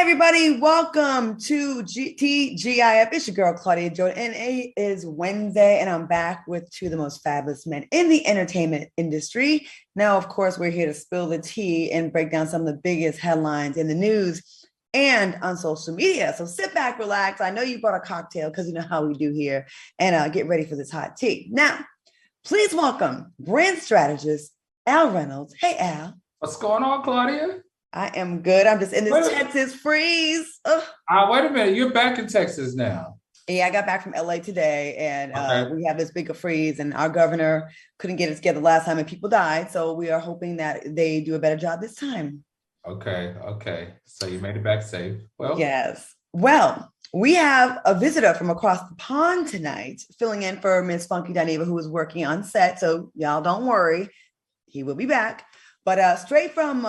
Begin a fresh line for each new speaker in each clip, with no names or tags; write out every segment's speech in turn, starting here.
everybody, welcome to TGIF. It's your girl, Claudia Jordan, and it is Wednesday, and I'm back with two of the most fabulous men in the entertainment industry. Now, of course, we're here to spill the tea and break down some of the biggest headlines in the news and on social media. So sit back, relax. I know you brought a cocktail because you know how we do here, and get ready for this hot tea. Now, please welcome brand strategist, Al Reynolds. Hey, Al.
What's going on, Claudia?
I am good. I'm just in this Texas freeze.
Wait a minute. You're back in Texas now.
Yeah, I got back from LA today, and we have this bigger freeze, and our governor couldn't get it together last time, and people died. So we are hoping that they do a better job this time.
Okay. So you made it back safe. Well,
yes. Well, we have a visitor from across the pond tonight, filling in for Miss Funky Dineva, who is working on set. So y'all don't worry, he will be back. But straight from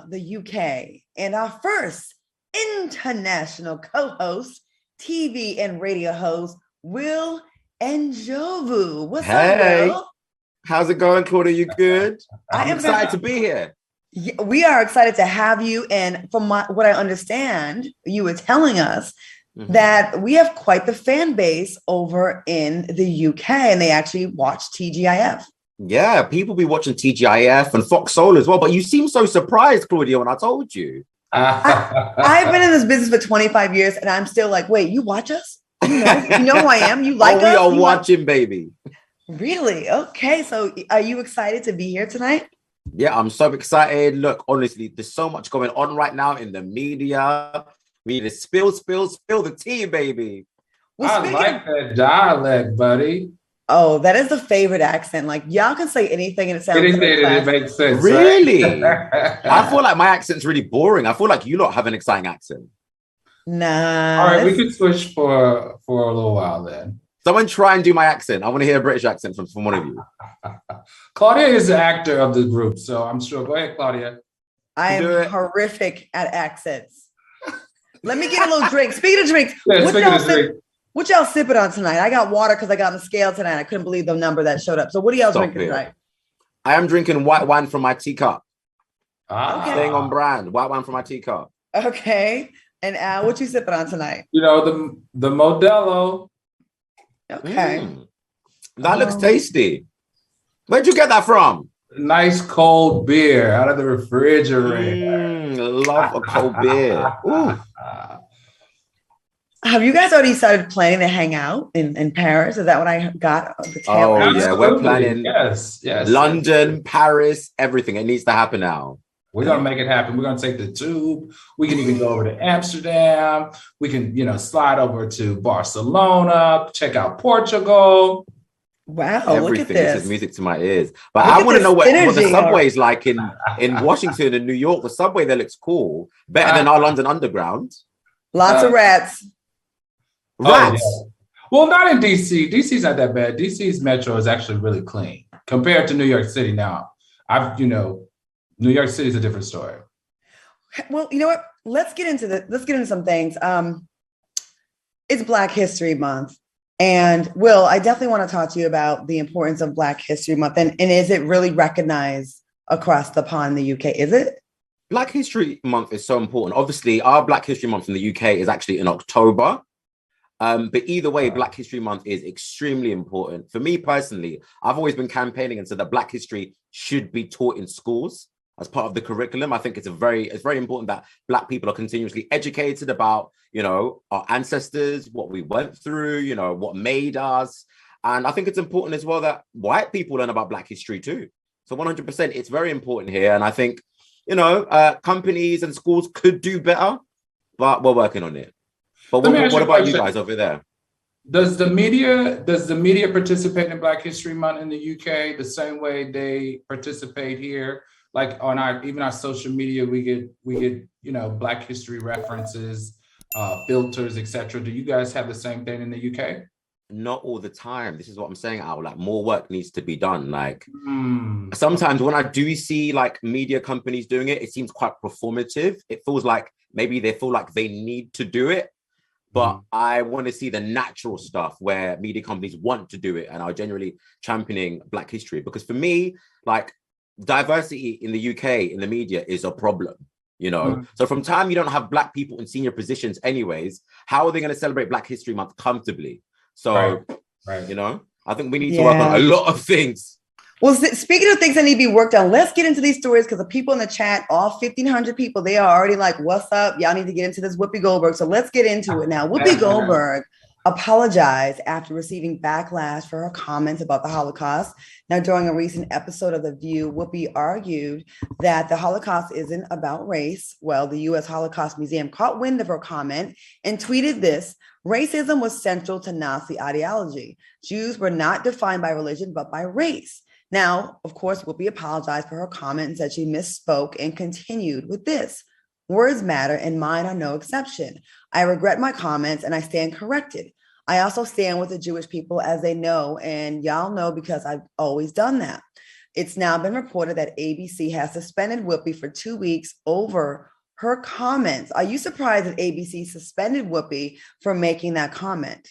the UK, and our first international co-host, TV and radio host, Will Njovu. What's up, Will?
How's it going, Claudia? You good? I'm excited to be here.
Yeah, we are excited to have you. And from what I understand, you were telling us that we have quite the fan base over in the UK, and they actually watch TGIF.
Yeah, people be watching TGIF and FOXSOUL as well. But you seem so surprised, Claudia, when I told you.
I've been in this business for 25 years, and I'm still like, wait, you watch us? You know who I am? You like us?
We are watching, baby.
Really? Okay. So are you excited to be here tonight?
Yeah, I'm so excited. Look, honestly, there's so much going on right now in the media. We need to spill the tea, baby.
Well,
I like that dialect, buddy.
Oh, that is the favorite accent. Like, y'all can say anything and it sounds
it makes sense.
Really?
Right?
I feel like my accent's really boring. I feel like you lot have an exciting accent.
Nah.
All right, we can switch for a little while then.
Someone try and do my accent. I want to hear a British accent from one of you.
Claudia is the actor of the group, so I'm sure. Go ahead, Claudia.
I am horrific at accents. Let me get a little drink. Speaking of drinks, what y'all sipping on tonight? I got water because I got on the scale tonight. I couldn't believe the number that showed up. So what are y'all drinking tonight?
I am drinking white wine from my teacup.
Okay.
Staying on brand. White wine from my teacup.
Okay. And Al, what you sipping on tonight?
You know, the Modelo.
Okay.
That looks tasty. Where'd you get that from?
Nice cold beer out of the refrigerator.
Love a cold beer. Ooh.
Have you guys already started planning to hang out in Paris? Is that what I got?
Yeah, we're planning.
Yes.
London, Paris, everything. It needs to happen now.
We're gonna make it happen. We're gonna take the tube. We can even go over to Amsterdam. We can, slide over to Barcelona, check out Portugal.
Wow,
everything.
Look at this.
This is music to my ears. But I want to know what the subway's like in Washington and New York. The subway there looks cool. Better than our London Underground.
Lots of rats.
Rats.
Oh, yeah. Well, not in DC. DC's not that bad. DC's metro is actually really clean compared to New York City. Now, New York City is a different story.
Well, you know what? Let's get into some things. It's Black History Month. And Will, I definitely want to talk to you about the importance of Black History Month. And is it really recognized across the pond in the UK? Is it?
Black History Month is so important. Obviously, our Black History Month in the UK is actually in October. But either way, Black History Month is extremely important. For me personally, I've always been campaigning and said that Black history should be taught in schools as part of the curriculum. I think it's very important that Black people are continuously educated about, our ancestors, what we went through, what made us. And I think it's important as well that white people learn about Black history too. So 100%, it's very important here. And I think, companies and schools could do better, but we're working on it. But what about you guys over there?
Does the media participate in Black History Month in the UK the same way they participate here? Like on our social media, we get Black history references, filters, etc. Do you guys have the same thing in the UK?
Not all the time. This is what I'm saying, Al. Like, more work needs to be done. Like sometimes when I do see like media companies doing it, it seems quite performative. It feels like maybe they feel like they need to do it. But I want to see the natural stuff where media companies want to do it and are generally championing Black history. Because for me, like, diversity in the UK in the media is a problem. you know? So from time you don't have Black people in senior positions anyways, how are they going to celebrate Black History Month comfortably? So,
right.
You know, I think we need to work on a lot of things.
Well, speaking of things that need to be worked on, let's get into these stories because the people in the chat, all 1,500 people, they are already like, what's up? Y'all need to get into this Whoopi Goldberg. So let's get into it now. Whoopi Goldberg apologized after receiving backlash for her comments about the Holocaust. Now, during a recent episode of The View, Whoopi argued that the Holocaust isn't about race. Well, the U.S. Holocaust Museum caught wind of her comment and tweeted this: racism was central to Nazi ideology. Jews were not defined by religion, but by race. Now, of course, Whoopi apologized for her comment and said she misspoke and continued with this: words matter and mine are no exception. I regret my comments and I stand corrected. I also stand with the Jewish people as they know, and y'all know because I've always done that. It's now been reported that ABC has suspended Whoopi for 2 weeks over her comments. Are you surprised that ABC suspended Whoopi for making that comment?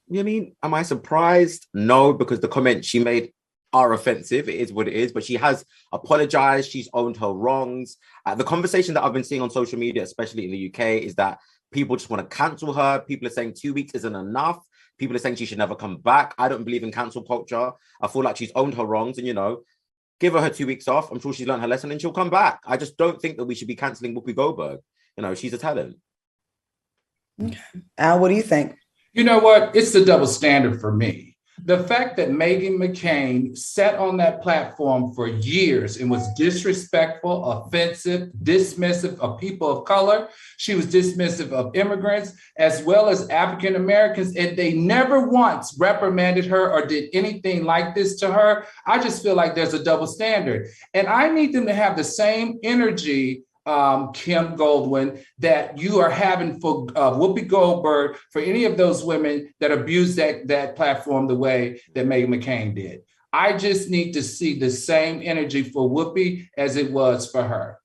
You mean, am I surprised? No, because the comments she made are offensive. It is what it is, but she has apologized. She's owned her wrongs. The conversation that I've been seeing on social media, especially in the UK, is that people just want to cancel her. People are saying 2 weeks isn't enough. People are saying she should never come back. I don't believe in cancel culture. I feel like she's owned her wrongs and, you know, give her 2 weeks off. I'm sure she's learned her lesson and she'll come back. I just don't think that we should be canceling Whoopi Goldberg. You know, she's a talent.
Okay. Al, what do you think?
You know what? It's the double standard for me. The fact that Meghan McCain sat on that platform for years and was disrespectful, offensive, dismissive of people of color. She was dismissive of immigrants as well as African Americans, and they never once reprimanded her or did anything like this to her. I just feel like there's a double standard. And I need them to have the same energy, Kim Goldwyn, that you are having for Whoopi Goldberg, for any of those women that abused that platform the way that Meghan McCain did. I just need to see the same energy for Whoopi as it was for her.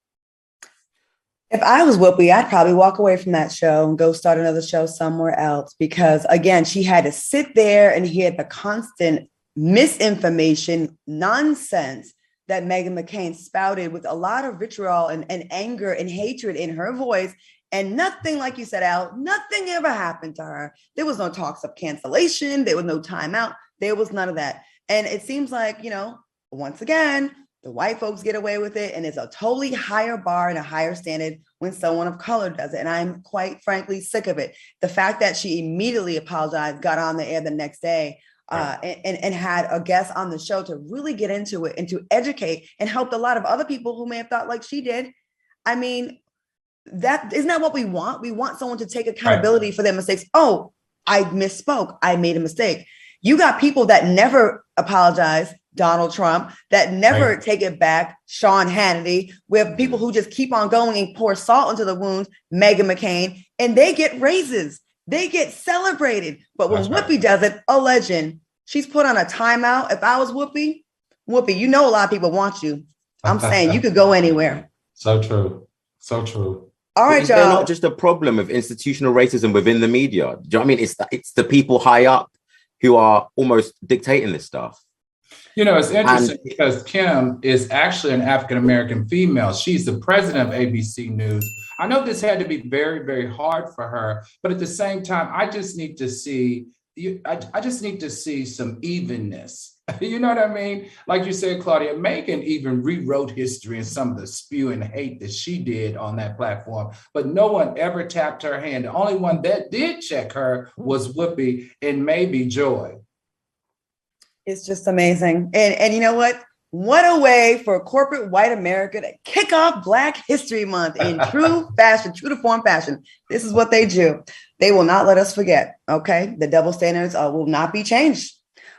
If I was Whoopi, I'd probably walk away from that show and go start another show somewhere else because, again, she had to sit there and hear the constant misinformation, nonsense that Meghan McCain spouted with a lot of vitriol and anger and hatred in her voice. And nothing, like you said, Al, nothing ever happened to her. There was no talks of cancellation. There was no timeout. There was none of that. And it seems like, you know, once again, the white folks get away with it. And it's a totally higher bar and a higher standard when someone of color does it. And I'm quite frankly sick of it. The fact that she immediately apologized, got on the air the next day, and had a guest on the show to really get into it and to educate and help a lot of other people who may have thought like she did. I mean, that isn't that what we want? We want someone to take accountability for their mistakes. Oh, I misspoke. I made a mistake. You got people that never apologize, Donald Trump, that never take it back, Sean Hannity. We have people who just keep on going and pour salt into the wounds, Meghan McCain, and they get raises. They get celebrated. But when Whoopi does it, a legend, she's put on a timeout. If I was Whoopi, you know a lot of people want you. I'm saying you could go anywhere.
So true. So true.
All right, y'all.
It's not just a problem of institutional racism within the media. Do you know what I mean? It's the people high up who are almost dictating this stuff.
You know, it's interesting because Kim is actually an African-American female. She's the president of ABC News. I know this had to be very, very hard for her, but at the same time, I just need to see some evenness. You know what I mean? Like you said, Claudia, Meghan even rewrote history in some of the spewing hate that she did on that platform, but no one ever tapped her hand. The only one that did check her was Whoopi and maybe Joy.
It's just amazing. And you know what? What a way for corporate white America to kick off Black History Month in true fashion, true to form fashion. This is what they do. They will not let us forget, okay? The double standards will not be changed.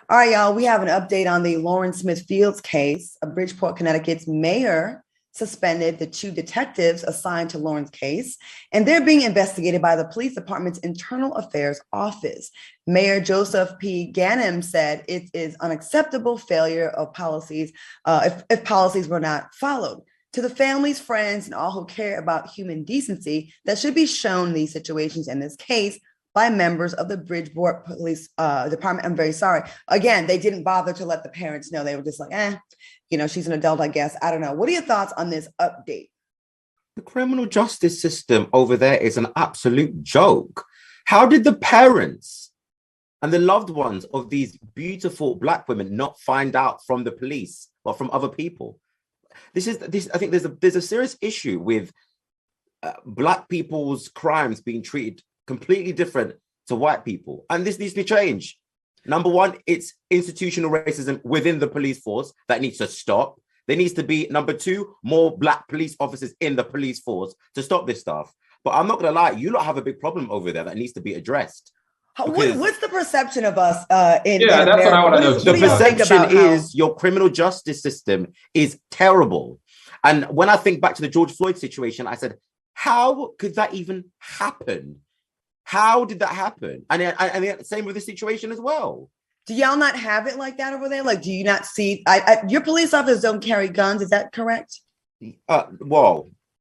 All right, y'all, we have an update on the Lauren Smith Fields case. Bridgeport, Connecticut's mayor suspended the 2 detectives assigned to Lauren's case, and they're being investigated by the police department's internal affairs office. Mayor Joseph P. Ganim said it is unacceptable failure of policies if policies were not followed. To the families, friends, and all who care about human decency that should be shown in these situations in this case, by members of the Bridgeport Police Department. I'm very sorry. Again, they didn't bother to let the parents know. They were just like, she's an adult, I guess. I don't know. What are your thoughts on this update?
The criminal justice system over there is an absolute joke. How did the parents and the loved ones of these beautiful Black women not find out from the police or from other people? This. I think there's a serious issue with Black people's crimes being treated completely different to white people, and this needs to change. Number one, it's institutional racism within the police force that needs to stop. There needs to be, number two, more Black police officers in the police force to stop this stuff. But I'm not gonna lie, you lot have a big problem over there that needs to be addressed.
What's the perception of us in
that's
America?
what I want to know.
The perception is your criminal justice system is terrible. And when I think back to the George Floyd situation, I said, how could that even happen? How did that happen? And same with this situation as well.
Do y'all not have it like that over there? Like, do you not see? Your police officers don't carry guns. Is that correct?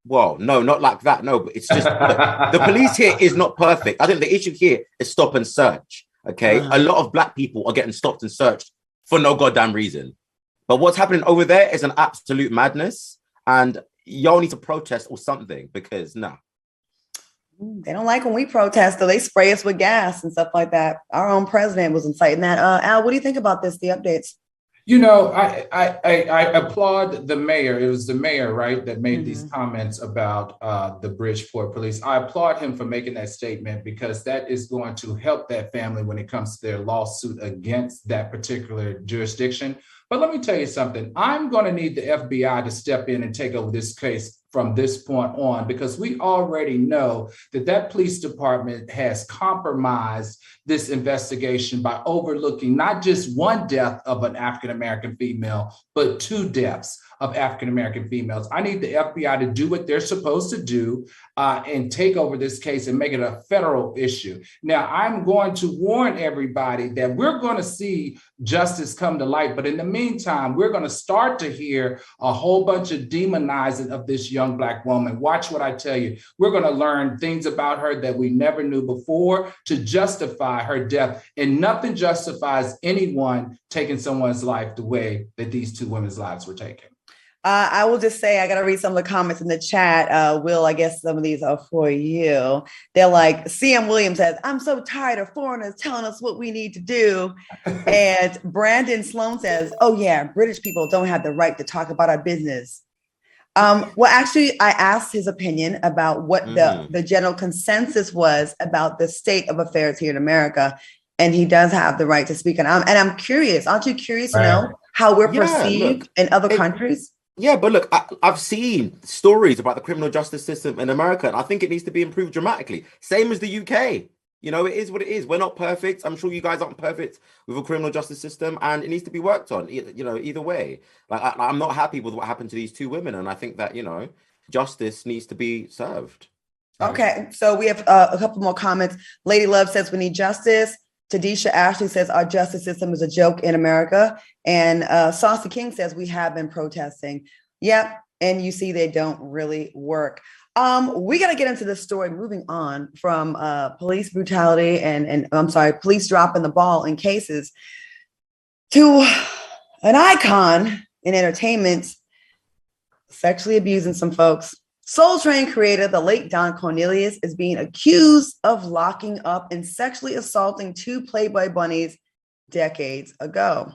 Well, no, not like that. No, but it's just the police here is not perfect. I think the issue here is stop and search. Okay, a lot of Black people are getting stopped and searched for no goddamn reason. But what's happening over there is an absolute madness, and y'all need to protest or something because no.
They don't like when we protest, though. They spray us with gas and stuff like that. Our own president was inciting that. Al, what do you think about this, the updates?
I applaud the mayor. It was the mayor, right, that made these comments about the Bridgeport police. I applaud him for making that statement because that is going to help that family when it comes to their lawsuit against that particular jurisdiction. But let me tell you something. I'm going to need the FBI to step in and take over this case from this point on, because we already know that police department has compromised this investigation by overlooking not just one death of an African-American female, but 2 deaths of African-American females. I need the FBI to do what they're supposed to do and take over this case and make it a federal issue. Now, I'm going to warn everybody that we're going to see justice come to light. But in the meantime, we're going to start to hear a whole bunch of demonizing of this young Black woman. Watch what I tell you. We're going to learn things about her that we never knew before to justify her death. And nothing justifies anyone taking someone's life the way that these 2 women's lives were taken.
I will just say, I got to read some of the comments in the chat. Will, I guess some of these are for you. They're like, CM Williams says, I'm so tired of foreigners telling us what we need to do. And Brandon Sloan says, oh yeah, British people don't have the right to talk about our business. Well, actually, I asked his opinion about what the general consensus was about the state of affairs here in America. And he does have the right to speak. And I'm curious. Aren't you curious to know how we're perceived in other countries?
Yeah, but look, I've seen stories about the criminal justice system in America, and I think it needs to be improved dramatically. Same as the UK. You know, it is what it is. We're not perfect. I'm sure you guys aren't perfect with a criminal justice system, and it needs to be worked on. You know, either way. Like, I'm not happy with what happened to these 2 women, and I think that, you know, justice needs to be served.
Okay, so we have a couple more comments. Lady Love says we need justice. Tadisha Ashley says our justice system is a joke in America. And Saucy King says we have been protesting. Yep. And you see, they don't really work. We got to get into this story, moving on from police brutality and police dropping the ball in cases to an icon in entertainment sexually abusing some folks. Soul Train creator, the late Don Cornelius, is being accused of locking up and sexually assaulting 2 Playboy bunnies decades ago.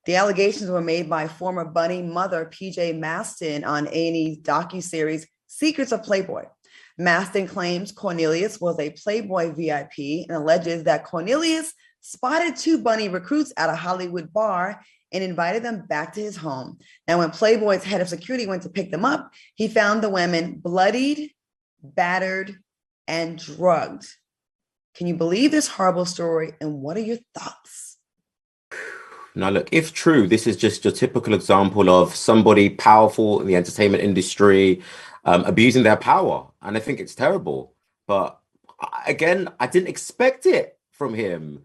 The allegations were made by former bunny mother PJ Maston on A&E's docuseries Secrets of Playboy. Maston claims Cornelius was a Playboy VIP and alleges that Cornelius spotted 2 bunny recruits at a Hollywood bar and invited them back to his home. Now, when Playboy's head of security went to pick them up, he found the women bloodied, battered, and drugged. Can you believe this horrible story? And what are your thoughts?
Now, look, if true, this is just your typical example of somebody powerful in the entertainment industry abusing their power. And I think it's terrible. But again, I didn't expect it from him.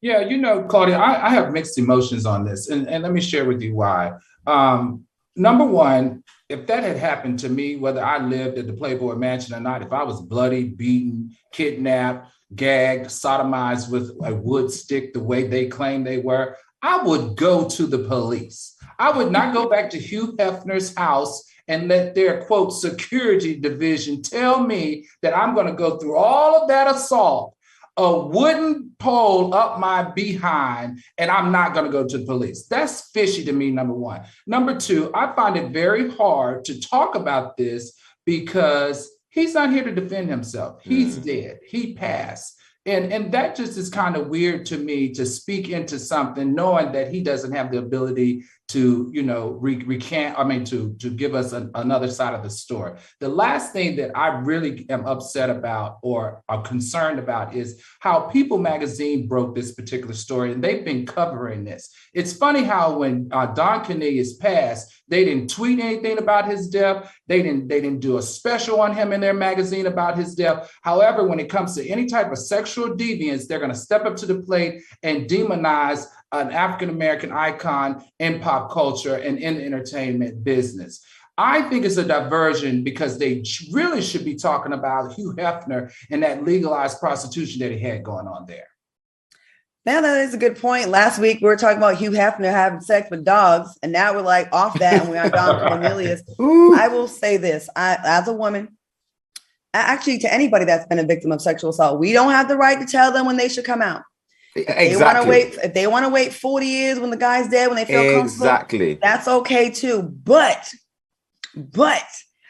Yeah, you know, Claudia, I have mixed emotions on this, and let me share with you why. Number one, if that had happened to me, whether I lived at the Playboy Mansion or not, if I was bloody, beaten, kidnapped, gagged, sodomized with a wood stick the way they claim they were, I would go to the police. I would not go back to Hugh Hefner's house and let their, quote, security division tell me that I'm going to go through all of that assault, a wooden pole up my behind, and I'm not going to go to the police. That's fishy to me, number one. Number two, I find it very hard to talk about this because he's not here to defend himself. He's dead. He passed. And that just is kind of weird to me, to speak into something knowing that he doesn't have the ability to, you know, to give us another side of the story. The last thing that I really am upset about or are concerned about is how People Magazine broke this particular story, and they've been covering this. It's funny how when Don Cornelius passed, they didn't tweet anything about his death. They didn't do a special on him in their magazine about his death. However, when it comes to any type of sexual deviance, they're going to step up to the plate and demonize an African-American icon in pop culture and in the entertainment business. I think it's a diversion because they really should be talking about Hugh Hefner and that legalized prostitution that he had going on there.
Now that is a good point. Last week we were talking about Hugh Hefner having sex with dogs, and now we're like off that and we're on Don Cornelius. I will say this, as a woman, actually to anybody that's been a victim of sexual assault, we don't have the right to tell them when they should come out.
Exactly.
If they want to wait 40 years when the guy's dead, when they feel comfortable, that's okay too. But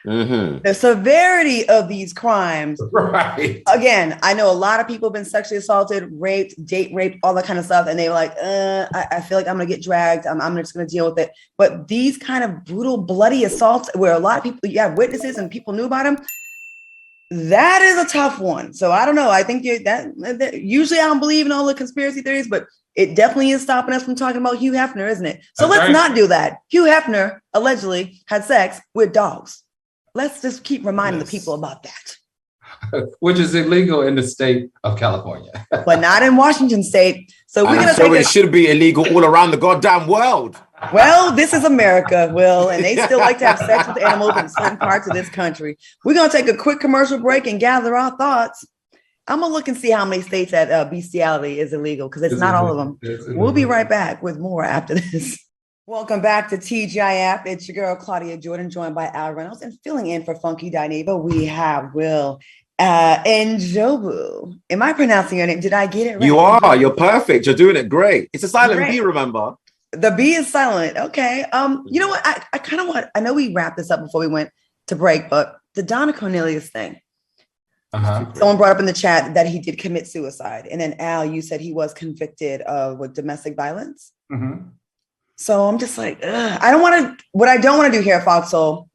the severity of these crimes,
right?
Again, I know a lot of people have been sexually assaulted, raped, date raped, all that kind of stuff, and they were like, I feel like I'm gonna get dragged. I'm just gonna deal with it. But these kind of brutal, bloody assaults, where a lot of people, you have witnesses and people knew about them, that is a tough one. So I don't know. I think that usually I don't believe in all the conspiracy theories, but it definitely is stopping us from talking about Hugh Hefner, isn't it? So let's not do that. Hugh Hefner allegedly had sex with dogs. Let's just keep reminding the people about that.
Which is illegal in the state of California.
But not in Washington state. So we're going to
it should be illegal all around the goddamn world.
Well, this is America, Will, and they still like to have sex with animals in certain parts of this country. We're going to take a quick commercial break and gather our thoughts. I'm going to look and see how many states that bestiality is illegal, because it's not all of them. We'll be right back with more after this. Welcome back to TGIF. It's your girl, Claudia Jordan, joined by Al Reynolds, and filling in for Funky Dineva, we have Will Njobu. Am I pronouncing your name? Did I get it right?
You are. You're perfect. You're doing it great. It's a silent B, remember?
The B is silent. Okay. You know what? I kind of want, I know we wrapped this up before we went to break, but the Donna Cornelius thing. Someone brought up in the chat that he did commit suicide. And then Al, you said he was convicted of domestic violence. So I'm just like, what I don't want to do here at FOXSOUL,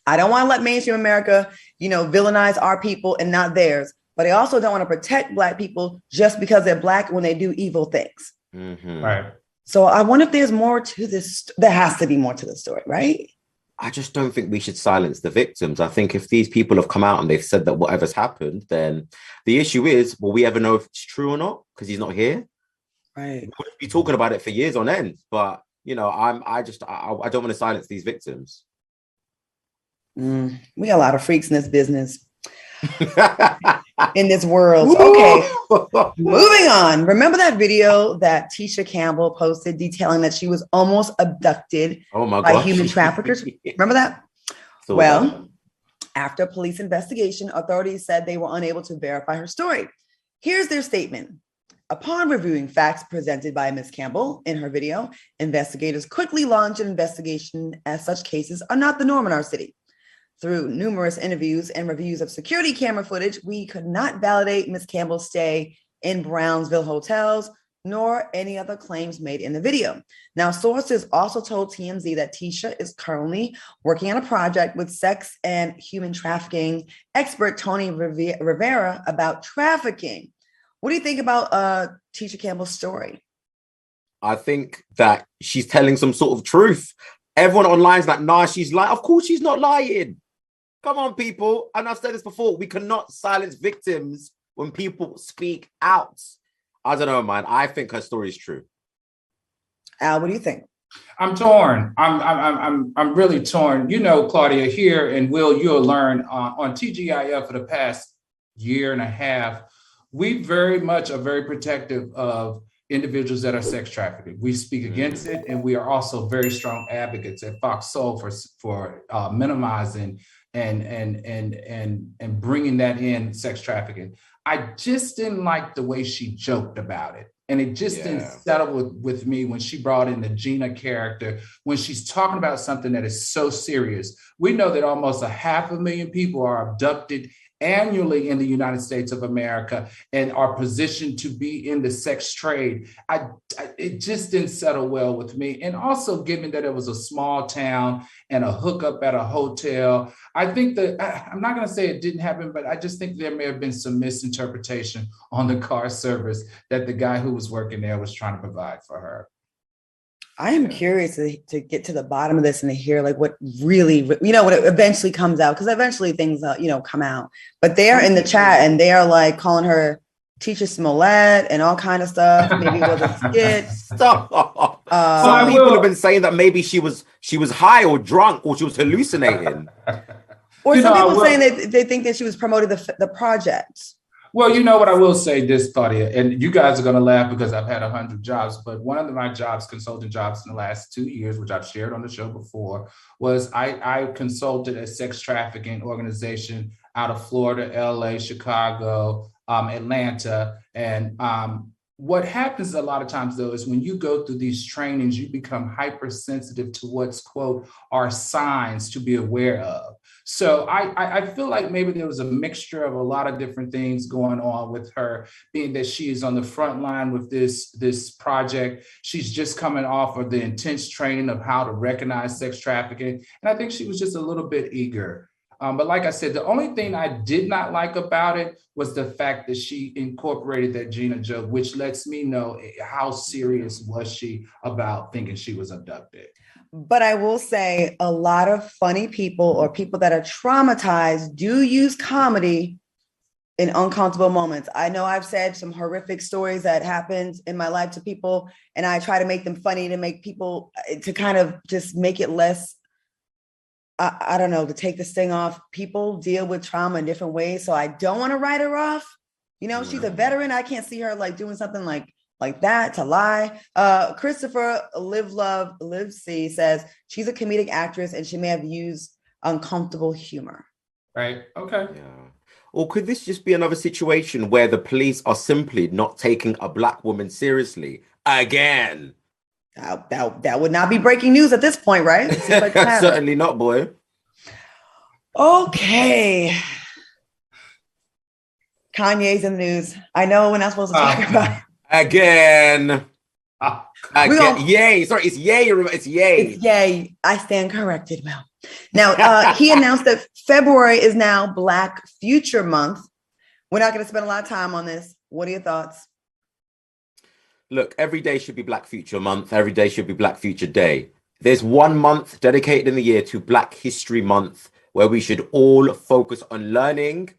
I don't want to let mainstream America, villainize our people and not theirs. But I also don't want to protect Black people just because they're Black when they do evil things.
Right.
So I wonder if there's more to this. There has to be more to the story, right?
I just don't think we should silence the victims. I think if these people have come out and they've said that whatever's happened, then the issue is, will we ever know if it's true or not? Because he's not here.
Right.
We'll be talking about it for years on end. But, I don't want to silence these victims.
We got a lot of freaks in this business. In this world. Okay, moving on. Remember that video that Tasha Campbell posted detailing that she was almost abducted by human traffickers? Remember that? After a police investigation, authorities said they were unable to verify her story. Here's their statement. Upon reviewing facts presented by Ms. Campbell in her video, investigators quickly launched an investigation, as such cases are not the norm in our city. Through numerous interviews and reviews of security camera footage, we could not validate Ms. Campbell's stay in Brownsville hotels, nor any other claims made in the video. Now, sources also told TMZ that Tasha is currently working on a project with sex and human trafficking expert Tony Rivera about trafficking. What do you think about Tasha Campbell's story?
I think that she's telling some sort of truth. Everyone online is like, nah, she's lying. Of course she's not lying. Come on, people. And I've said this before, we cannot silence victims when people speak out. I don't know, man. I think her story is true.
Al, what do you think?
I'm torn. I'm really torn. You know, Claudia, here, and Will, you'll learn on TGIF for the past year and a half, we very much are very protective of individuals that are sex trafficking. We speak against it, and we are also very strong advocates at FOXSOUL for minimizing and bringing that in, sex trafficking. I just didn't like the way she joked about it. And it just didn't settle with me when she brought in the Gina character, when she's talking about something that is so serious. We know that almost 500,000 people are abducted annually in the United States of America and are positioned to be in the sex trade. It just didn't settle well with me. And also, given that it was a small town and a hookup at a hotel, I think that, I'm not going to say it didn't happen, but I just think there may have been some misinterpretation on the car service that the guy who was working there was trying to provide for her.
I am curious to get to the bottom of this and to hear like what really, when it eventually comes out, because eventually things, come out. But they are in the chat and they are like calling her Teacher Smollett and all kind of stuff. Maybe it was a skit.
Stop. Some people have been saying that maybe she was high or drunk or she was hallucinating.
Or some people saying that they think that she was promoting the project.
Well, you know what I will say this, Claudia, and you guys are going to laugh because I've had 100 jobs, but one of my jobs, consulting jobs in the last 2 years, which I've shared on the show before, was I consulted a sex trafficking organization out of Florida, LA, Chicago, Atlanta. And what happens a lot of times, though, is when you go through these trainings, you become hypersensitive to what's, quote, are signs to be aware of. So I feel like maybe there was a mixture of a lot of different things going on with her, being that she is on the front line with this project. She's just coming off of the intense training of how to recognize sex trafficking. And I think she was just a little bit eager. But like I said, the only thing I did not like about it was the fact that she incorporated that Gina joke, which lets me know how serious was she about thinking she was abducted.
But I will say a lot of funny people or people that are traumatized do use comedy in uncomfortable moments. I know I've said some horrific stories that happened in my life to people, and I try to make them funny to make people, to kind of just make it less, I don't know, to take the sting off. People deal with trauma in different ways. So I don't want to write her off. She's a veteran. I can't see her like doing something like that to lie. Christopher Live Love Live See says she's a comedic actress and she may have used uncomfortable humor.
Right. Okay.
Yeah. Or could this just be another situation where the police are simply not taking a Black woman seriously again?
That would not be breaking news at this point, right? Like
certainly not, boy.
Okay. Kanye's in the news. I know we're not supposed to talk about it.
Again. Yay. Sorry, it's yay. It's yay.
It's yay. I stand corrected, Mel. Now, he announced that February is now Black Future Month. We're not going to spend a lot of time on this. What are your thoughts?
Look, every day should be Black Future Month. Every day should be Black Future Day. There's 1 month dedicated in the year to Black History Month, where we should all focus on learning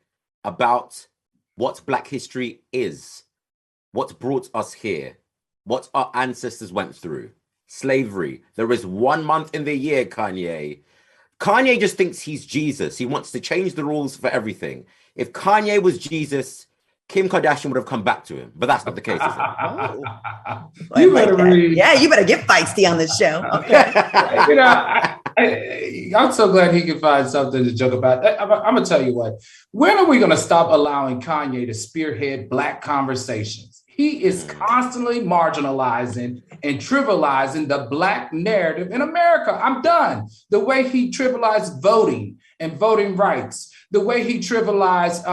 about what Black history is, what brought us here, what our ancestors went through, slavery. There is 1 month in the year, Kanye. Kanye just thinks he's Jesus. He wants to change the rules for everything. If Kanye was Jesus, Kim Kardashian would have come back to him, but that's not the case, is it?
Oh. You better read. Yeah, you better get feisty on this show. Okay.
I'm so glad he can find something to joke about. I'm gonna tell you what. When are we gonna stop allowing Kanye to spearhead Black conversations? He is constantly marginalizing and trivializing the Black narrative in America. I'm done. The way he trivialized voting and voting rights, the way he trivialized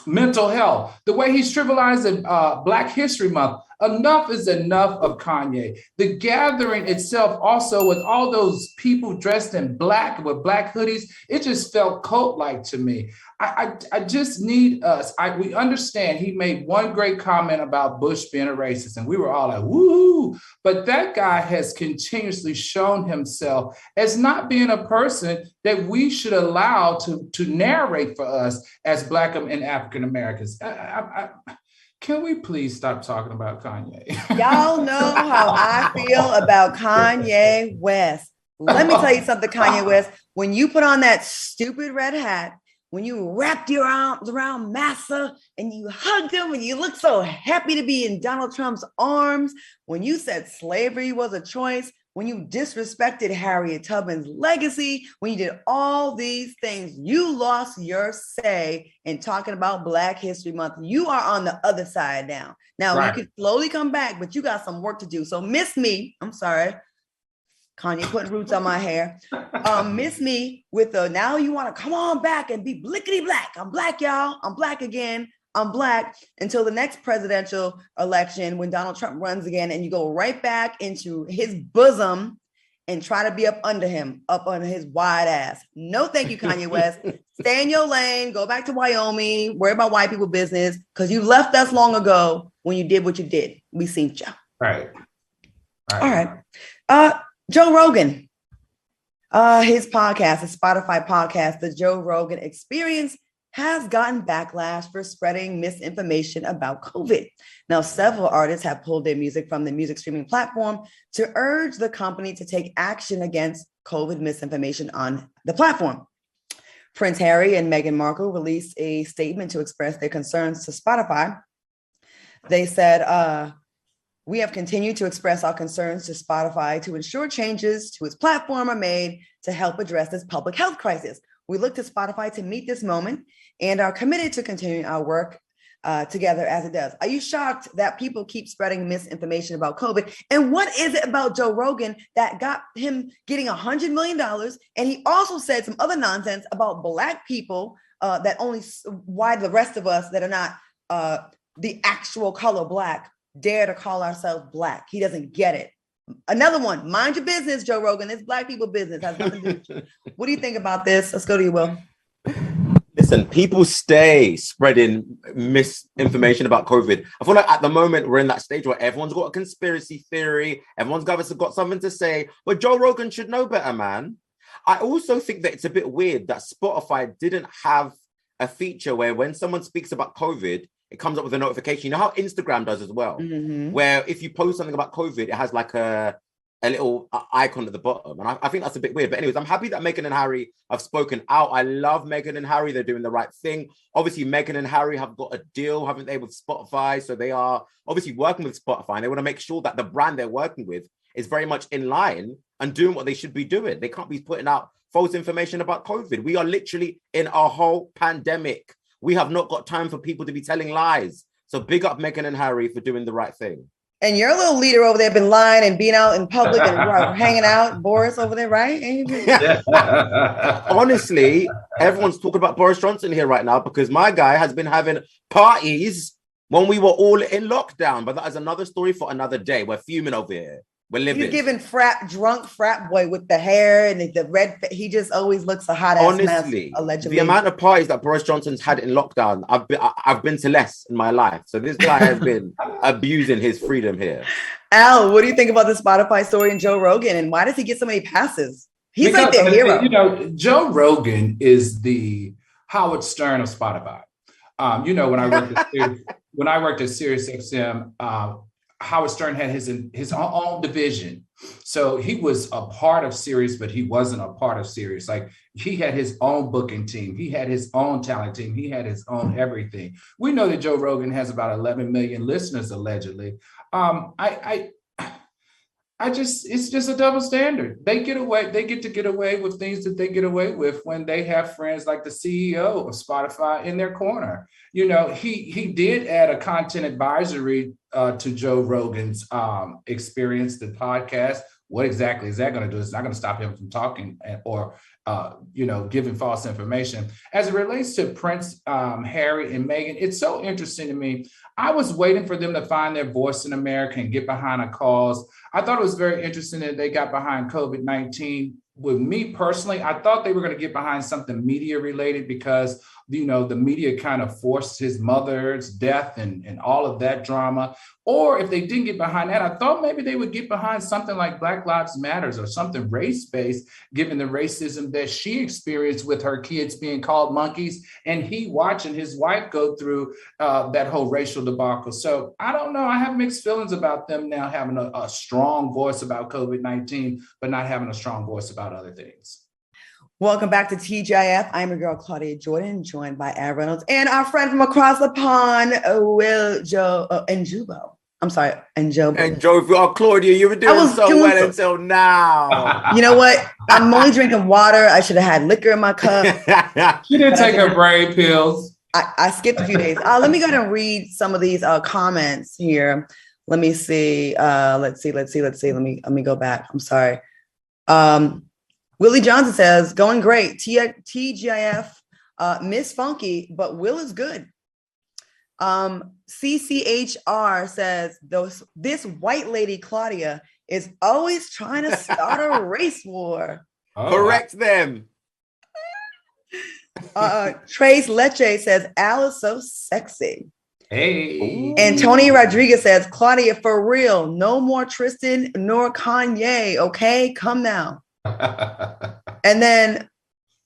mental health, the way he's trivializing Black History Month. Enough is enough of Kanye. The gathering itself also with all those people dressed in black with black hoodies, it just felt cult-like to me. I just need us. We understand he made one great comment about Bush being a racist, and we were all like, woo! But that guy has continuously shown himself as not being a person that we should allow to narrate for us as Black and African Americans. can we please stop talking about Kanye?
Y'all know how I feel about Kanye West. Let me tell you something, Kanye West. When you put on that stupid red hat, when you wrapped your arms around Massa and you hugged him and you looked so happy to be in Donald Trump's arms, when you said slavery was a choice, when you disrespected Harriet Tubman's legacy, when you did all these things, you lost your say in talking about Black History Month. You are on the other side now. Now, right. You can slowly come back, but you got some work to do. So miss me. I'm sorry. Kanye putting roots on my hair. Miss me with the, now you want to come on back and be blickety black. I'm black, y'all. I'm black again. I'm black until the next presidential election when Donald Trump runs again, and you go right back into his bosom and try to be up under him, up on his wide ass. No, thank you, Kanye West. Stay in your lane, go back to Wyoming, worry about white people business, because you left us long ago when you did what you did. We seen you.
Right.
All right. Joe Rogan, his podcast, his Spotify podcast, The Joe Rogan Experience, has gotten backlash for spreading misinformation about COVID. Now, several artists have pulled their music from the music streaming platform to urge the company to take action against COVID misinformation on the platform. Prince Harry and Meghan Markle released a statement to express their concerns to Spotify. They said, we have continued to express our concerns to Spotify to ensure changes to its platform are made to help address this public health crisis. We look to Spotify to meet this moment and are committed to continuing our work together as it does. Are you shocked that people keep spreading misinformation about COVID? And what is it about Joe Rogan that got him getting $100 million? And he also said some other nonsense about Black people that only, why the rest of us that are not the actual color Black dare to call ourselves Black. He doesn't get it. Another one, mind your business, Joe Rogan. It's Black people business. Has nothing to do with you. What do you think about this? Let's go to you, Will.
Listen, people stay spreading misinformation about COVID. I feel like at the moment we're in that stage where everyone's got a conspiracy theory. Everyone's got something to say. But Joe Rogan should know better, man. I also think that it's a bit weird that Spotify didn't have a feature where when someone speaks about COVID, it comes up with a notification. You know how Instagram does as well, where if you post something about COVID, it has like a little icon at the bottom. And I think that's a bit weird. But anyways, I'm happy that Meghan and Harry have spoken out. I love Meghan and Harry. They're doing the right thing. Obviously, Meghan and Harry have got a deal, haven't they, with Spotify? So they are obviously working with Spotify. And they want to make sure that the brand they're working with is very much in line and doing what they should be doing. They can't be putting out false information about COVID. We are literally in a whole pandemic. We have not got time for people to be telling lies. So big up Meghan and Harry for doing the right thing.
And your little leader over there been lying and being out in public and hanging out, Boris over there, right?
Honestly, everyone's talking about Boris Johnson here right now because my guy has been having parties when we were all in lockdown. But that is another story for another day. We're fuming over here. We're living.
He's giving drunk frat boy with the hair and the red. He just always looks a hot ass mess. Allegedly,
the amount of parties that Boris Johnson's had in lockdown, I've been to less in my life. So this guy has been abusing his freedom here.
Al, what do you think about the Spotify story and Joe Rogan, and why does he get so many passes? He's like the hero.
You know, Joe Rogan is the Howard Stern of Spotify. You know, when I worked at SiriusXM. Howard Stern had his own division. So he was a part of Sirius, but he wasn't a part of Sirius. Like he had his own booking team. He had his own talent team. He had his own everything. We know that Joe Rogan has about 11 million listeners, allegedly. It's just a double standard. They get to get away with things that they get away with when they have friends like the CEO of Spotify in their corner. You know, he did add a content advisory to Joe Rogan's Experience, the podcast. What exactly is that going to do? It's not going to stop him from talking or giving false information. As it relates to Prince Harry and Meghan, it's so interesting to me. I was waiting for them to find their voice in America and get behind a cause. I thought it was very interesting that they got behind COVID-19. With me personally, I thought they were going to get behind something media related because the media kind of forced his mother's death and all of that drama. Or if they didn't get behind that, I thought maybe they would get behind something like Black Lives Matters or something race-based, given the racism that she experienced with her kids being called monkeys, and he watching his wife go through that whole racial debacle. So I don't know. I have mixed feelings about them now having a strong voice about COVID-19, but not having a strong voice about other things.
Welcome back to TGIF. I'm your girl, Claudia Jordan, joined by Al Reynolds and our friend from across the pond, Njubo. I'm sorry, Njobo.
Njobo, Claudia, you were doing so well until now.
You know what? I'm only drinking water. I should have had liquor in my cup.
She didn't take her brain pills.
I skipped a few days. Let me go ahead and read some of these comments here. Let me see. Let's see. Let me go back. I'm sorry. Willie Johnson says, going great. TGIF, Miss Funky, but Will is good. CCHR says, this white lady, Claudia, is always trying to start a race war.
Oh. Correct them.
Trace Leche says, Al is so sexy.
Hey.
And Tony Rodriguez says, Claudia, for real, no more Tristan nor Kanye, okay? Come now. And then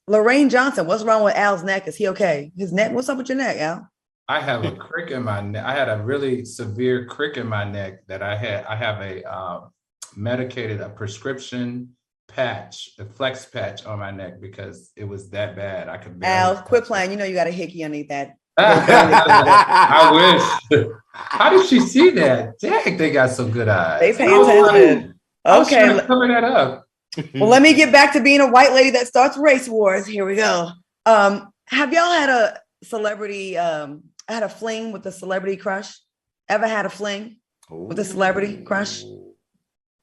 Lorraine Johnson, what's wrong with Al's neck? Is he okay? His neck, what's up with your neck, Al?
I have a crick in my neck. I had a really severe crick in my neck that I have a a prescription patch, a flex patch on my neck because it was that bad. I could
Al, quit playing. You know you got a hickey underneath that.
I wish. How did she see that? Dang, they got some good eyes.
They pay attention.
Okay, cover that up.
Well, let me get back to being a white lady that starts race wars. Here we go. Have y'all had a celebrity, had a fling with a celebrity crush? Ever had a fling with a celebrity crush?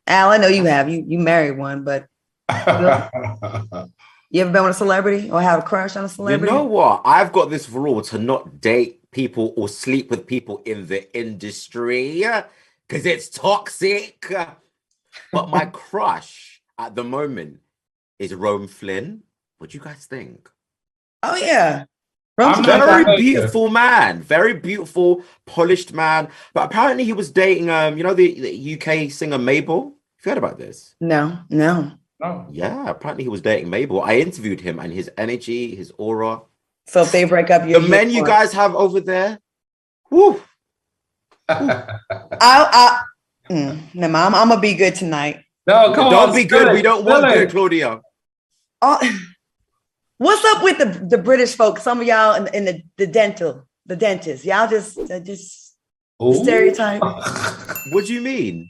Al, I know you have. You married one, but you ever been with a celebrity or have a crush on a celebrity?
You know what? I've got this rule to not date people or sleep with people in the industry because it's toxic. But my crush at the moment is Rome Flynn. What do you guys think?
Oh yeah,
very beautiful man, very beautiful, polished man. But apparently he was dating, the UK singer Mabel. Have you heard about this?
No.
Oh.
Yeah, apparently he was dating Mabel. I interviewed him and his energy, his aura.
So if they break up,
the men you guys have over there, woo.
I'm gonna be good tonight.
No, come on.
Don't be good. We don't want good, Claudia.
What's up with the British folks? Some of y'all in the dentist. Y'all just stereotype.
What do you mean?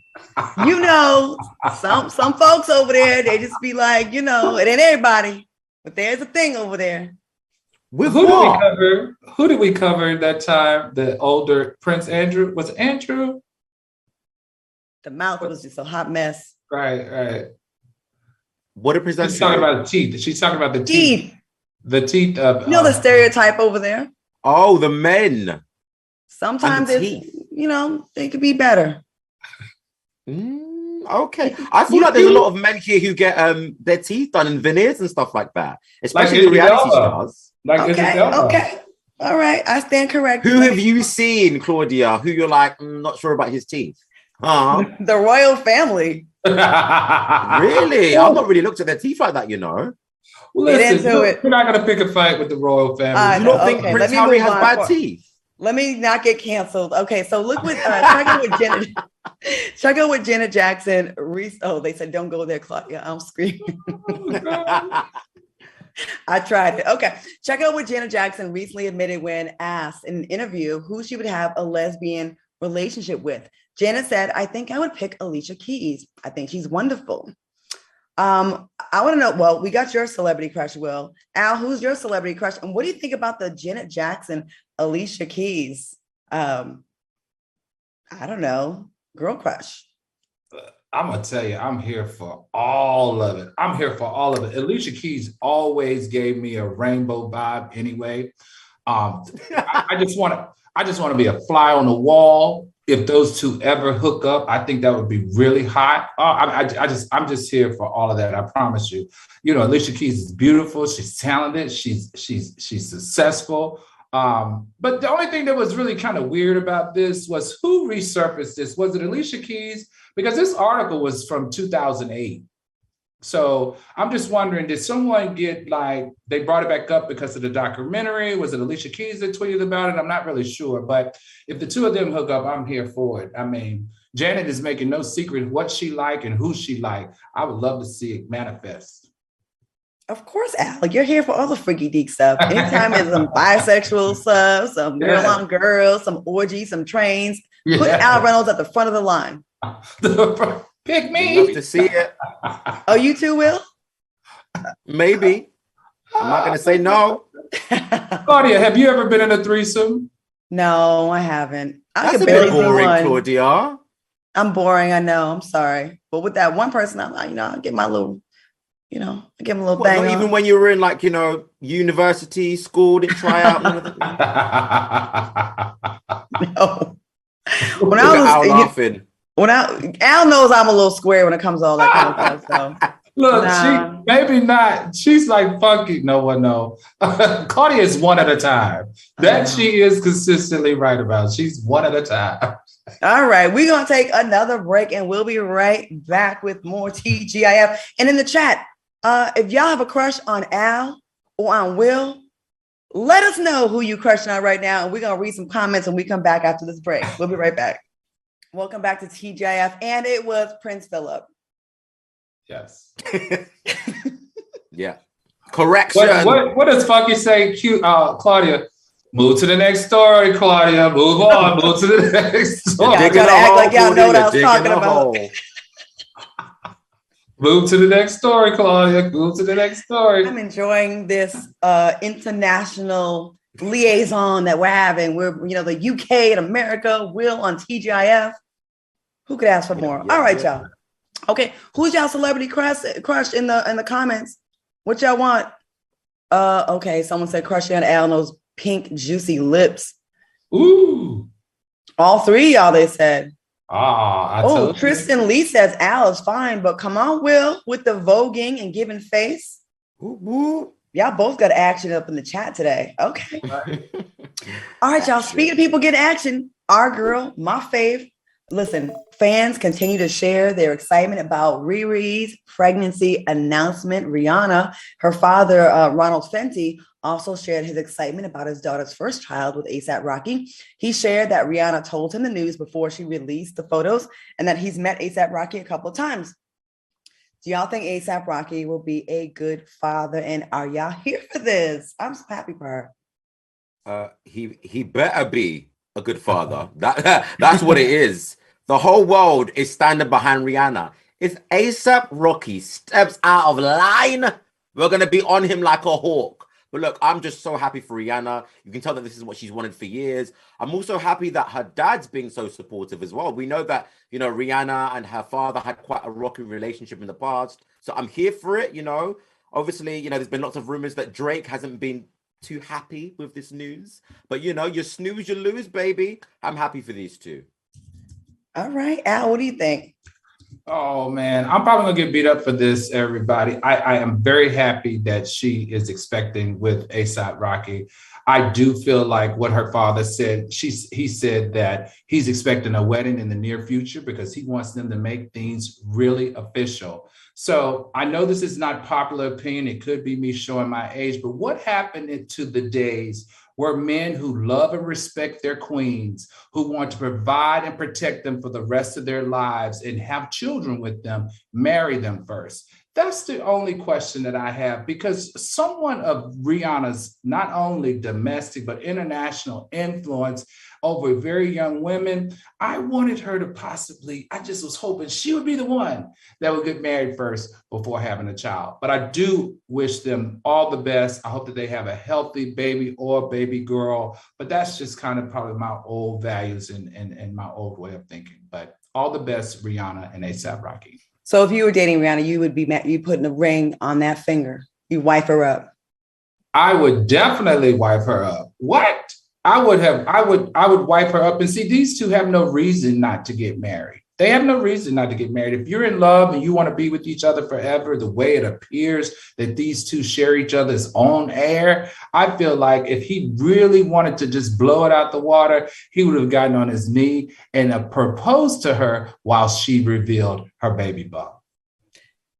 You know, some folks over there, they just be like, it ain't everybody, but there's a thing over there.
With
who did we cover that time? The older Prince Andrew. Was it Andrew?
The mouth was just a hot mess.
Right.
What a presenter.
She's talking about the teeth. She's talking about the teeth. The teeth of
the stereotype over there.
Oh, the men.
Sometimes they could be better.
Okay. I feel like there's a lot of men here who get their teeth done in veneers and stuff like that, especially the reality stars.
Okay. All right. I stand corrected.
Who have you seen, Claudia, who you're like, not sure about his teeth?
The royal family.
Really? I've not really looked at their teeth like that,
Well, listen, we're not going to pick a fight with the royal family.
You don't think Prince Harry has bad teeth?
Let me not get canceled. Okay, so look with check out with Janet Jackson. They said don't go there, Claudia. I'm screaming. I tried it. Okay, check out what Janet Jackson recently admitted when asked in an interview who she would have a lesbian relationship with. Janet said, "I think I would pick Alicia Keys. I think she's wonderful." I want to know, well, we got your celebrity crush, Will. Al, who's your celebrity crush? And what do you think about the Janet Jackson, Alicia Keys? I don't know, girl crush.
I'm going to tell you, I'm here for all of it. Alicia Keys always gave me a rainbow vibe anyway. I just want to be a fly on the wall if those two ever hook up, I think that would be really hot. I'm just here for all of that. I promise you. You know, Alicia Keys is beautiful. She's talented. She's successful. But the only thing that was really kind of weird about this was who resurfaced this. Was it Alicia Keys? Because this article was from 2008. So I'm just wondering, did someone get like, they brought it back up because of the documentary? Was it Alicia Keys that tweeted about it? I'm not really sure. But if the two of them hook up, I'm here for it. I mean, Janet is making no secret what she like and who she like. I would love to see it manifest.
Of course, Al, you're here for all the freaky deek stuff. Anytime there's some bisexual stuff, some girl on girl, some orgies, some trains, put Al Reynolds at the front of the line.
Pick me.
Love to see it.
Oh, you too, Will?
Maybe. I'm not going to say no.
Claudia, have you ever been in a threesome?
No, I haven't.
That's a bit boring, Claudia.
I'm boring, I know. I'm sorry. But with that one person, I'm like, I'll get my little, I give him a little bang.
Not even when you were in like, university, school, didn't try out one of them?
No. When I was laughing. Al knows I'm a little square when it comes to all that kind of stuff. So.
Look, she maybe not. She's like, fuck it. No one knows. Claudia is one at a time. That she is consistently right about. She's one at a time.
All right, we're gonna take another break and we'll be right back with more TGIF. And in the chat, if y'all have a crush on Al or on Will, let us know who you crushing on right now. And we're gonna read some comments when we come back after this break. We'll be right back. Welcome back to TGIF, and it was Prince Philip.
Yes.
Yeah. Correction.
What does Funky say? Cute, Claudia. Move to the next story, Claudia. Move on. Move to the next story.
Y'all gotta act like y'all know what I was talking about.
Move to the next story, Claudia. Move to the next story.
I'm enjoying this international liaison that we're having. We're, the UK and America, Will on TGIF. Who could ask for more? All right, y'all. Okay, who's y'all celebrity crush in the comments? What y'all want? Okay, someone said crush on Al, those pink juicy lips.
Ooh.
All three of y'all, they said.
Told
Tristan
you.
Lee says Al is fine, but come on, Will, with the voguing and giving face.
Ooh.
Y'all both got action up in the chat today. Okay. All right, y'all. Speaking of people getting action, our girl, my fave. Listen, fans continue to share their excitement about Riri's pregnancy announcement. Rihanna, her father, Ronald Fenty, also shared his excitement about his daughter's first child with A$AP Rocky. He shared that Rihanna told him the news before she released the photos and that he's met A$AP Rocky a couple of times. Do y'all think A$AP Rocky will be a good father? And are y'all here for this? I'm so happy for
her. He better be a good father. That's what it is. The whole world is standing behind Rihanna. If A$AP Rocky steps out of line, we're going to be on him like a hawk. But look, I'm just so happy for Rihanna. You can tell that this is what she's wanted for years. I'm also happy that her dad's being so supportive as well. We know that, Rihanna and her father had quite a rocky relationship in the past. So I'm here for it, Obviously, there's been lots of rumors that Drake hasn't been too happy with this news. But, you snooze, you lose, baby. I'm happy for these two.
All right, Al, what do you think?
Oh, man, I'm probably going to get beat up for this, everybody. I am very happy that she is expecting with A$AP Rocky. I do feel like what her father said, he said that he's expecting a wedding in the near future because he wants them to make things really official. So I know this is not popular opinion. It could be me showing my age, but what happened to the days where men who love and respect their queens, who want to provide and protect them for the rest of their lives and have children with them, marry them first? That's the only question that I have, because someone of Rihanna's not only domestic, but international influence over very young women, I wanted her to I just was hoping she would be the one that would get married first before having a child. But I do wish them all the best. I hope that they have a healthy baby or baby girl, but that's just kind of probably my old values and my old way of thinking. But all the best, Rihanna and A$AP Rocky.
So if you were dating Rihanna, you would be putting a ring on that finger. You wipe her up.
I would definitely wipe her up. What? I would wipe her up. And see, these two have no reason not to get married. They have no reason not to get married. If you're in love and you want to be with each other forever, the way it appears that these two share each other's own air, I feel like if he really wanted to just blow it out the water, he would have gotten on his knee and proposed to her while she revealed her baby bump.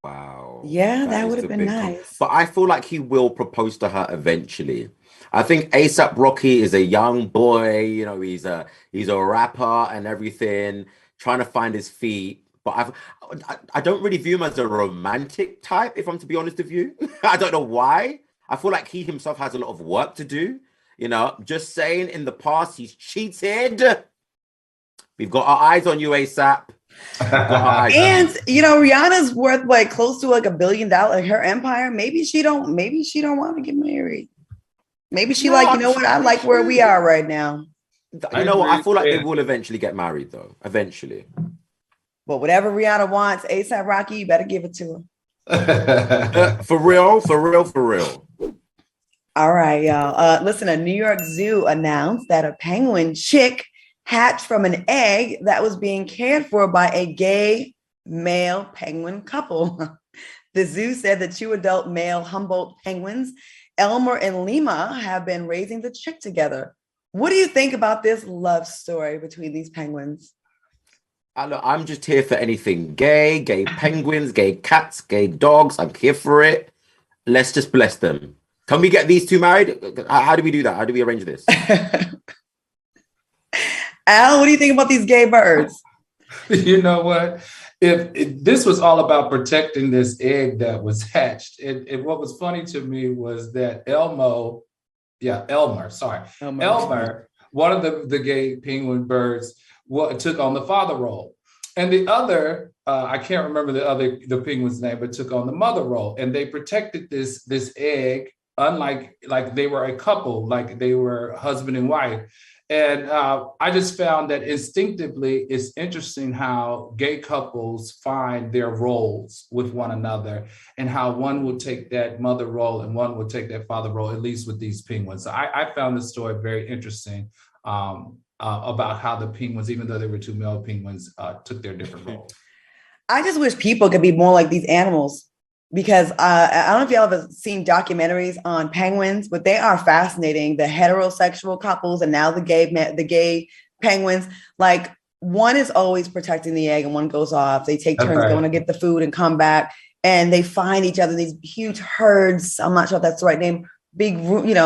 Wow.
Yeah, that would have been nice.
But I feel like he will propose to her eventually. I think ASAP Rocky is a young boy, you know, he's a rapper and everything, trying to find his feet. But I don't really view him as a romantic type, if I'm to be honest with you. I don't know why. I feel like he himself has a lot of work to do. You know, just saying, in the past, he's cheated. We've got our eyes on you, ASAP.
And you know, Rihanna's worth like close to like $1 billion. Her empire. Maybe she don't want to get married. Maybe she you know what? I like where we are right now.
You know what? I feel like they will eventually get married, though. Eventually.
But whatever Rihanna wants, ASAP Rocky, you better give it to her.
For real, for real, for real.
All right, y'all. Listen, a New York zoo announced that a penguin chick hatched from an egg that was being cared for by a gay male penguin couple. The zoo said the two adult male Humboldt penguins, Elmer and Lima, have been raising the chick together. What do you think about this love story between these penguins?
I'm just here for anything gay penguins, gay cats, gay dogs. I'm here for it. Let's just bless them. Can we get these two married? How do we do that? How do we arrange this?
Al, what do you think about these gay birds?
You know what? If this was all about protecting this egg that was hatched, what was funny to me was that Elmer, one of the gay penguin birds, took on the father role. And the other, I can't remember the penguin's name, but took on the mother role. And they protected this egg, unlike like they were a couple, like they were husband and wife. And I just found that instinctively, it's interesting how gay couples find their roles with one another and how one will take that mother role and one will take that father role, at least with these penguins. So I found this story very interesting about how the penguins, even though they were two male penguins, took their different roles.
I just wish people could be more like these animals. Because I don't know if y'all have seen documentaries on penguins, but they are fascinating. The heterosexual couples and now the gay penguins, like one is always protecting the egg and one goes off. They take turns going to get the food and come back, and they find each other, these huge herds. I'm not sure if that's the right name. Big,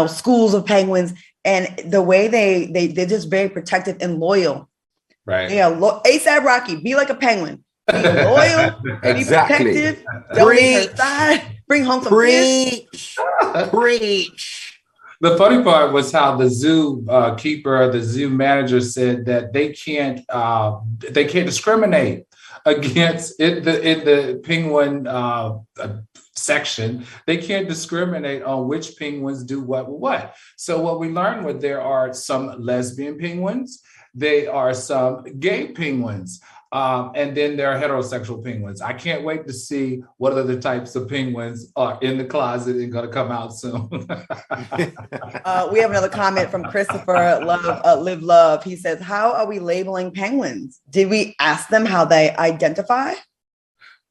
schools of penguins, and the way they're just very protective and loyal.
Right.
Yeah. ASAP Rocky, be like a penguin. Be loyal,
exactly.
Be protective, don't leave her side, bring home some fish.
Preach.
The funny part was how the zoo keeper, the zoo manager said that they can't discriminate against in the penguin section. They can't discriminate on which penguins do what. So what we learned was there are some lesbian penguins, there are some gay penguins. And then there are heterosexual penguins. I can't wait to see what other types of penguins are in the closet and going to come out soon.
We have another comment from Christopher Live Love. He says, how are we labeling penguins? Did we ask them how they identify?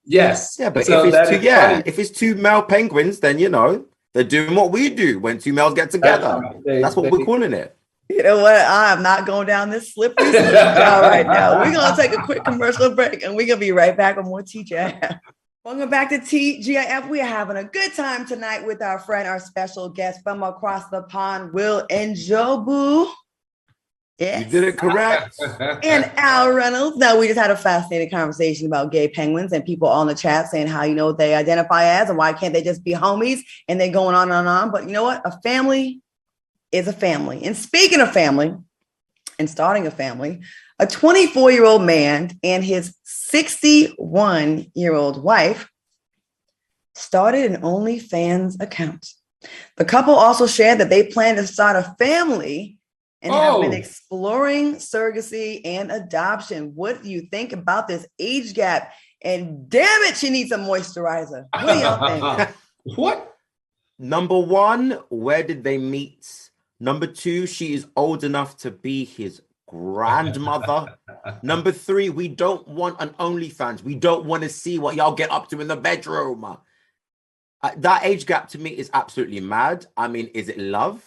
Yes.
Yeah, but
so
if it's two male penguins, then, they're doing what we do when two males get together. That's what we're calling it.
You know what? I'm not going down this slippery slope right now. We're going to take a quick commercial break and we're going to be right back with more TGIF. Welcome back to TGIF. We are having a good time tonight with our friend, our special guest from across the pond, Will and Jobu. Yes.
You did it correct.
And Al Reynolds. Now, we just had a fascinating conversation about gay penguins and people on the chat saying how, they identify as and why can't they just be homies, and they're going on and on. But you know what? A family is a family. And speaking of family and starting a family, a 24-year-old man and his 61-year-old wife started an OnlyFans account. The couple also shared that they plan to start a family and have been exploring surrogacy and adoption. What do you think about this age gap? And damn it, she needs a moisturizer. What do y'all think?
What?
Number one, where did they meet? Number 2, she is old enough to be his grandmother. Number 3, we don't want an OnlyFans. We don't want to see what y'all get up to in the bedroom. That age gap to me is absolutely mad. I mean, is it love?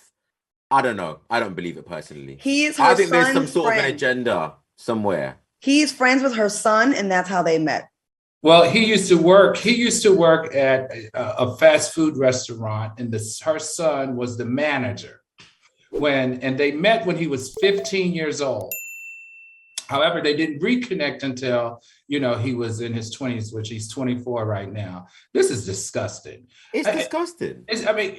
I don't know. I don't believe it personally.
I
think there's some sort of an agenda somewhere.
He's friends with her son, and that's how they met.
Well, he used to work at a fast food restaurant, and her son was the manager. And they met when he was 15 years old. However, they didn't reconnect until, he was in his 20s, which he's 24 right now. This is disgusting.
It's disgusting.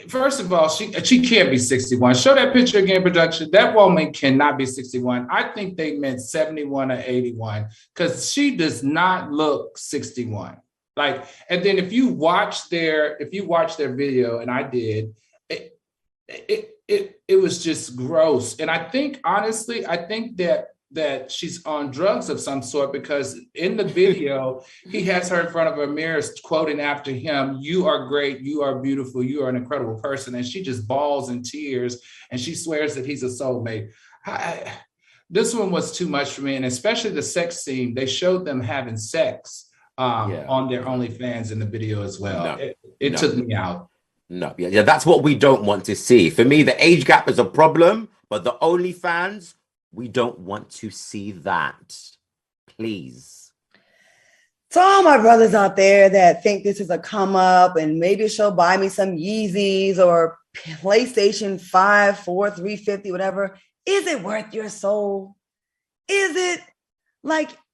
First of all, she can't be 61. Show that picture again, production. That woman cannot be 61. I think they meant 71 or 81 because she does not look 61. And then if you watch their video, and I did, it was just gross. And I think, honestly, that she's on drugs of some sort, because in the video, he has her in front of a mirror quoting after him, "You are great, you are beautiful, you are an incredible person." And she just bawls in tears, and she swears that he's a soulmate. This one was too much for me, and especially the sex scene. They showed them having sex on their OnlyFans in the video as well. It took me out.
No, yeah, that's what we don't want to see. For me, the age gap is a problem, but the OnlyFans, we don't want to see that. Please.
To all my brothers out there that think this is a come up and maybe she'll buy me some Yeezys or PlayStation 5, 4, 350, whatever. Is it worth your soul? Is it?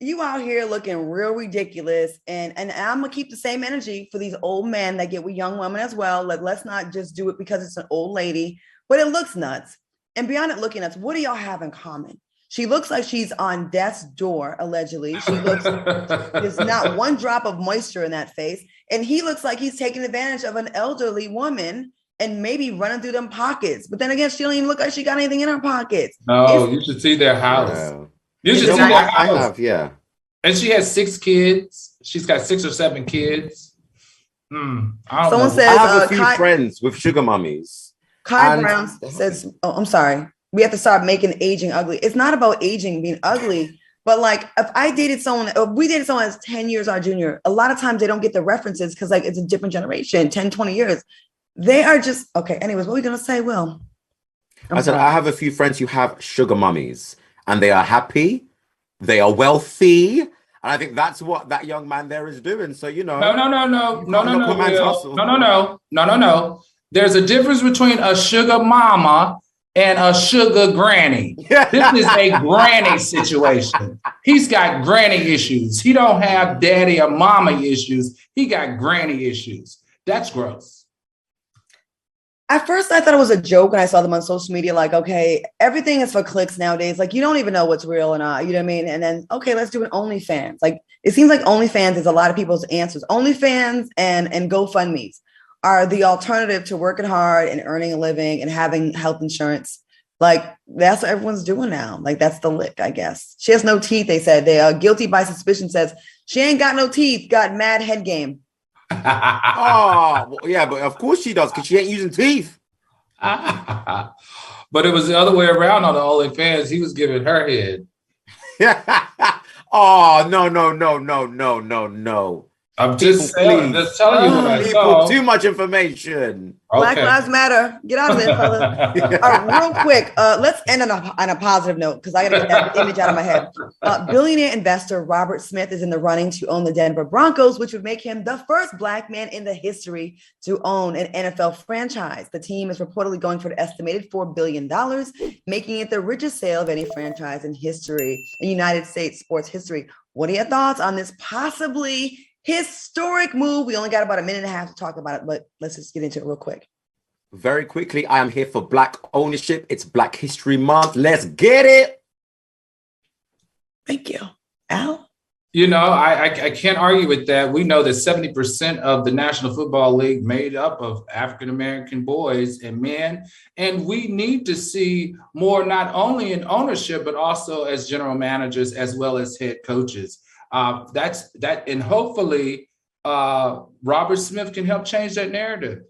You out here looking real ridiculous. And I'm going to keep the same energy for these old men that get with young women as well. Let's not just do it because it's an old lady, but it looks nuts. And beyond it looking nuts, what do y'all have in common? She looks like she's on death's door, allegedly. She looks, there's not one drop of moisture in that face. And he looks like he's taking advantage of an elderly woman and maybe running through them pockets. But then again, she don't even look like she got anything in her pockets.
No, you should see their house.
Yeah.
You should see their house.
I have, yeah.
And she has 6 kids. She's got 6 or 7 kids.
Someone says,
I have a few friends with sugar mummies.
Kai Brown says, "Oh, I'm sorry. We have to start making aging ugly." It's not about aging being ugly, but if I dated someone, if we dated someone that's 10 years our junior, a lot of times they don't get the references because it's a different generation, 10, 20 years. They are just, okay. Anyways, what are we going to say, Will?
I have a few friends who have sugar mummies and they are happy. They are wealthy. And I think that's what that young man there is doing. So,
No. There's a difference between a sugar mama and a sugar granny. This is a granny situation. He's got granny issues. He don't have daddy or mama issues. He got granny issues. That's gross.
At first, I thought it was a joke when I saw them on social media. Okay, everything is for clicks nowadays. You don't even know what's real or not. You know what I mean? And then, okay, let's do an OnlyFans. It seems like OnlyFans is a lot of people's answers. OnlyFans and GoFundMe's are the alternative to working hard and earning a living and having health insurance. That's what everyone's doing now. That's the lick, I guess. She has no teeth, they said. They are guilty by suspicion says she ain't got no teeth, got mad head game.
Oh, yeah, but of course she does because she ain't using teeth.
But it was the other way around on the OnlyFans. He was giving her head.
Oh, no.
I'm just telling you what I saw.
Too much information.
Okay.
Black Lives Matter. Get out of there, fellas. Real quick, let's end on a positive note because I got to get that image out of my head. Billionaire investor Robert Smith is in the running to own the Denver Broncos, which would make him the first Black man in the history to own an NFL franchise. The team is reportedly going for an estimated $4 billion, making it the richest sale of any franchise in history, in United States sports history. What are your thoughts on this possibly historic move? We only got about a minute and a half to talk about it, but let's just get into it real quick.
Very quickly, I am here for Black ownership. It's Black History Month. Let's get it.
Thank you. Al?
I can't argue with that. We know that 70% of the National Football League made up of African-American boys and men. And we need to see more, not only in ownership, but also as general managers, as well as head coaches. And hopefully Robert Smith can help change that narrative.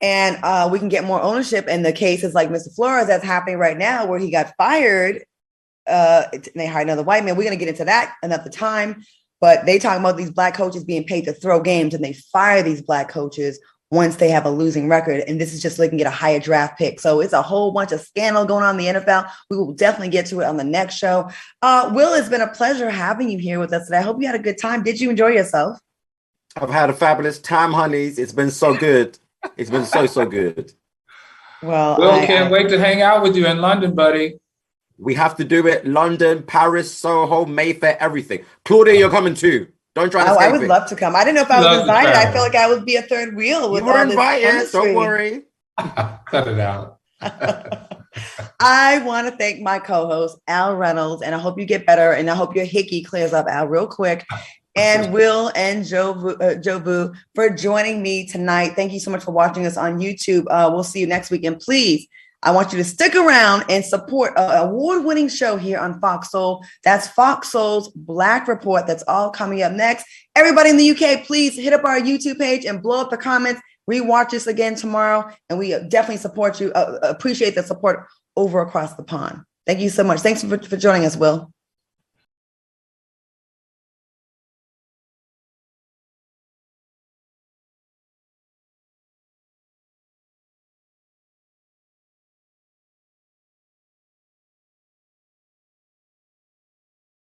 and we can get more ownership. And the cases like Mr. Flores that's happening right now, where he got fired, and they hired another white man. We're going to get into that another time. But they talk about these black coaches being paid to throw games, and they fire these black coaches once they have a losing record. And this is just so they can get a higher draft pick. So it's a whole bunch of scandal going on in the NFL. We will definitely get to it on the next show. Will, it's been a pleasure having you here with us today. I hope you had a good time. Did you enjoy yourself?
I've had a fabulous time, honeys. It's been so good. It's been so good.
Well, Will, can't wait to hang out with you in London, buddy.
We have to do it. London, Paris, Soho, Mayfair, everything. Claudia, you're coming too. Don't try to escape
I would love to come. I didn't know if I was invited. I feel like I would be a third wheel. With
you were invited. Don't worry.
Cut it out.
I want to thank my co-host, Al Reynolds, and I hope you get better. And I hope your hickey clears up, Al, real quick. And Will and Jovu for joining me tonight. Thank you so much for watching us on YouTube. We'll see you next week. And please, I want you to stick around and support an award-winning show here on Fox Soul. That's Fox Soul's Black Report. That's all coming up next. Everybody in the UK, please hit up our YouTube page and blow up the comments. Rewatch us again tomorrow. And we definitely support you. Appreciate the support over across the pond. Thank you so much. Thanks for joining us, Will.